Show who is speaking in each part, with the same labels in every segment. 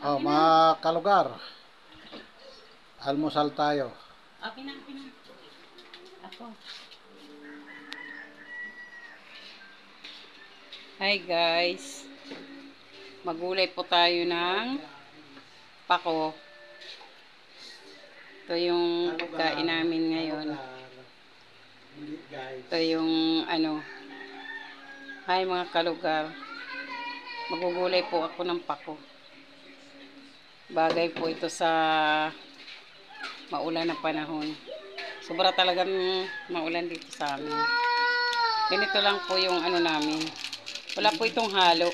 Speaker 1: Oh, mga kalugar, almusal tayo.
Speaker 2: Okay na. Ako. Hi guys. Magulay po tayo ng pako. Ito yung pagkain namin ngayon. Ito yung hi mga kalugar. Magugulay po ako ng pako. Bagay po ito sa maulan na panahon. Sobra talagang maulan dito sa amin. Ganito lang po yung namin. Wala po itong halo.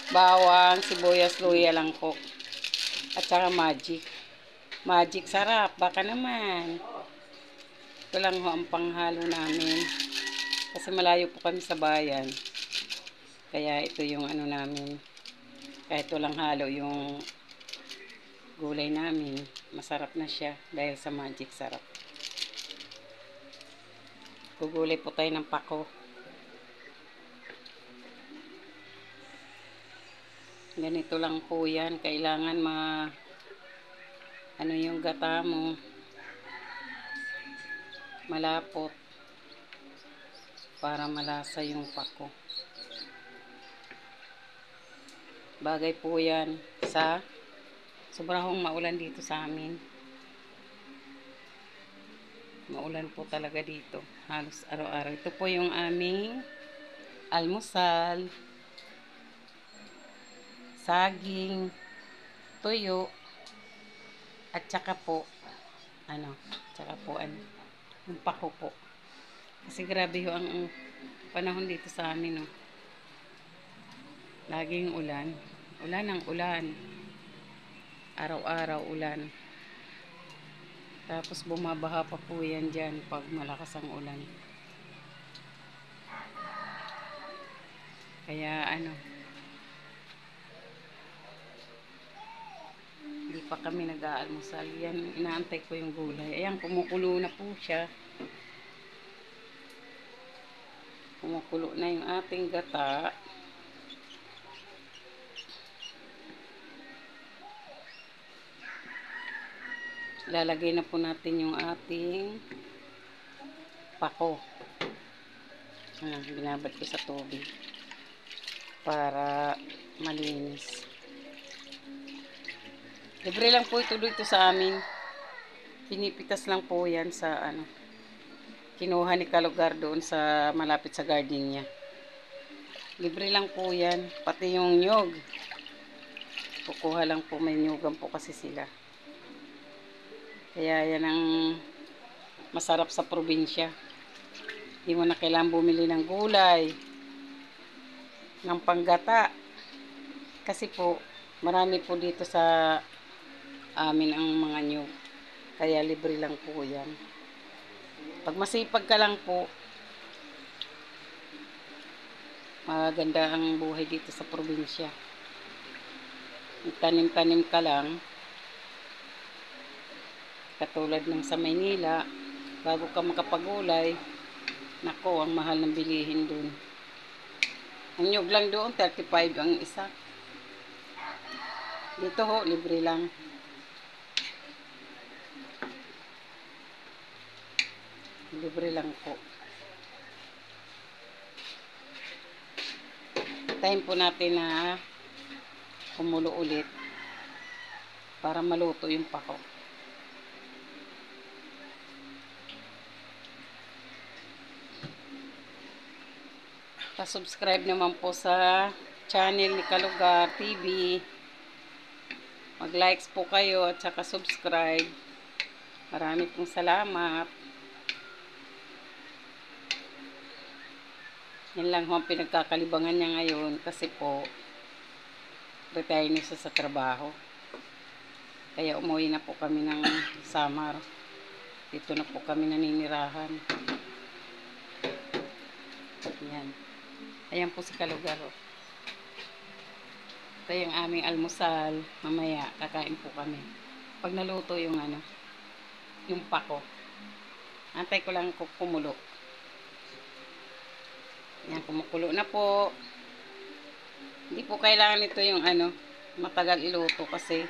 Speaker 2: Bawang, sibuyas, luya lang po. At saka magic. Magic sarap. Baka naman. Ito lang ho ang panghalo namin. Kasi malayo po kami sa bayan. Kaya ito yung namin. Kaya ito lang halo yung gulay namin. Masarap na siya dahil sa magic sarap. Gugulay po tayo ng pako. Ganito lang po yan. Kailangan yung gata mo malapot para malasa yung pako. Bagay po yan sa sobrang maulan dito sa amin. Maulan po talaga dito. Halos araw-araw. Ito po yung aming almusal. Saging, tuyo, at saka po, yung pako po. Kasi grabe ho ang panahon dito sa amin, no. Laging ulan. Ulan ang ulan. Araw-araw ulan. Tapos bumabaha pa po yan dyan pag malakas ang ulan. Kaya hindi pa kami nag-aalmusal. Yan, inaantay ko yung gulay. Ayan, kumukulo na po siya. Kumukulo na yung ating gata. Lalagay na po natin yung ating pako. Binabad ko sa tubig para malinis. Libre lang po ito dito sa amin. Pinipitas lang po yan sa kinuha ni kalugar doon sa malapit sa garden niya. Libre lang po yan. Pati yung nyog. Kukuha lang po, may nyugan po kasi sila. Kaya yan ang masarap sa probinsya. Hindi mo na kailangan bumili ng gulay, ng panggata. Kasi po, marami po dito sa amin ang mga nyug. Kaya libre lang po yan. Pag masipag ka lang po, maganda ang buhay dito sa probinsya. Tanim-tanim ka lang. Katulad ng sa Maynila, bago ka makapagulay, nako, ang mahal ng bilihin dun. Ang nyug lang doon, 35 ang isa. Dito ho, libre lang. Libre lang po. Time po natin na kumulo ulit para maluto yung pako. Pa-subscribe naman po sa channel ni Kalugar TV. Mag-likes po kayo at saka subscribe. Marami pong salamat. Yan lang ho ang pinagkakalibangan niya ngayon kasi po retire na siya sa trabaho. Kaya umuwi na po kami ng Samar. Dito na po kami naninirahan. Yan. Ayan po si Kalugar. Ito yung aming almusal. Mamaya, kakain po kami. Pag naluto yung yung pako. Antay ko lang kumulo. Yan, kumukulo na po. Hindi po kailangan ito yung ano, matagal iluto kasi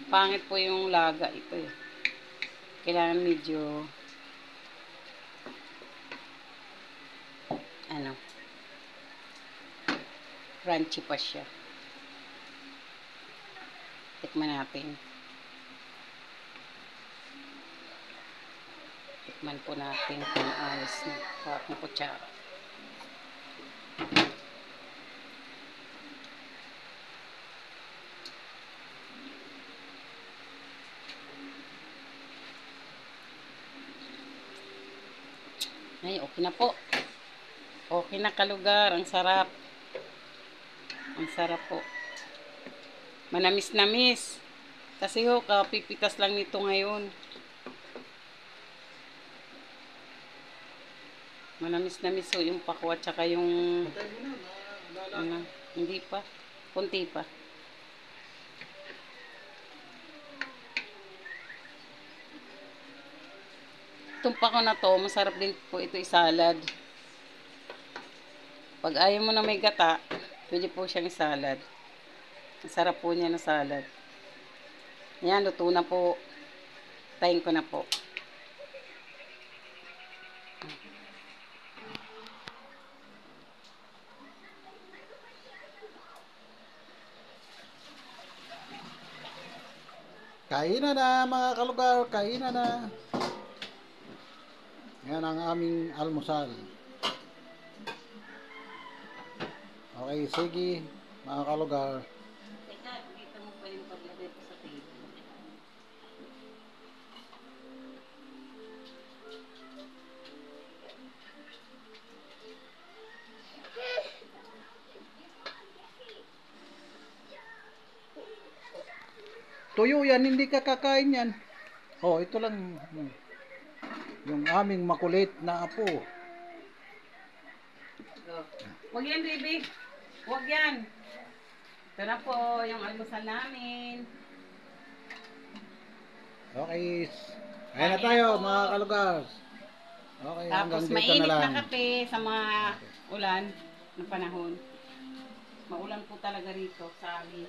Speaker 2: pangit po yung laga ito eh. Kailangan medyo ano, crunchy pa siya. Tikman natin. Tikman po natin kung ayos na. Hawak ng kutsara. Ay, okay na po. Okay na kalugar. Ang sarap. Ang sarap po. Manamis-namis. Kasi ho, kapipitas lang nito ngayon. Manamis-namis ho yung pakwa tsaka yung ano, hindi pa. Kunti pa. Itong pako na to, masarap din po ito isalad. Pag ayaw mo na may gata, pwede po siyang isalad. Masarap po niya na salad. Yan, luto na po. Tayin ko na po.
Speaker 1: Kainan na mga kalugar, kainan na. Yan ang aming almusal. Okay, sige mga kalugar.
Speaker 2: Teka, dito mo pa yung paglagay ko sa table.
Speaker 1: Tuyo yan, hindi ka kakain yan. Oh, ito lang yung aming makulit na apo.
Speaker 2: Huwag yan, baby. Huwag yan. Ito na po yung almusal namin.
Speaker 1: Okay. Kaya na tayo mga kalugar. Okay,
Speaker 2: Tapos
Speaker 1: hanggang dito na
Speaker 2: mainit
Speaker 1: lang.
Speaker 2: na kape sa mga ulan ng panahon. Maulan po talaga rito sa amin.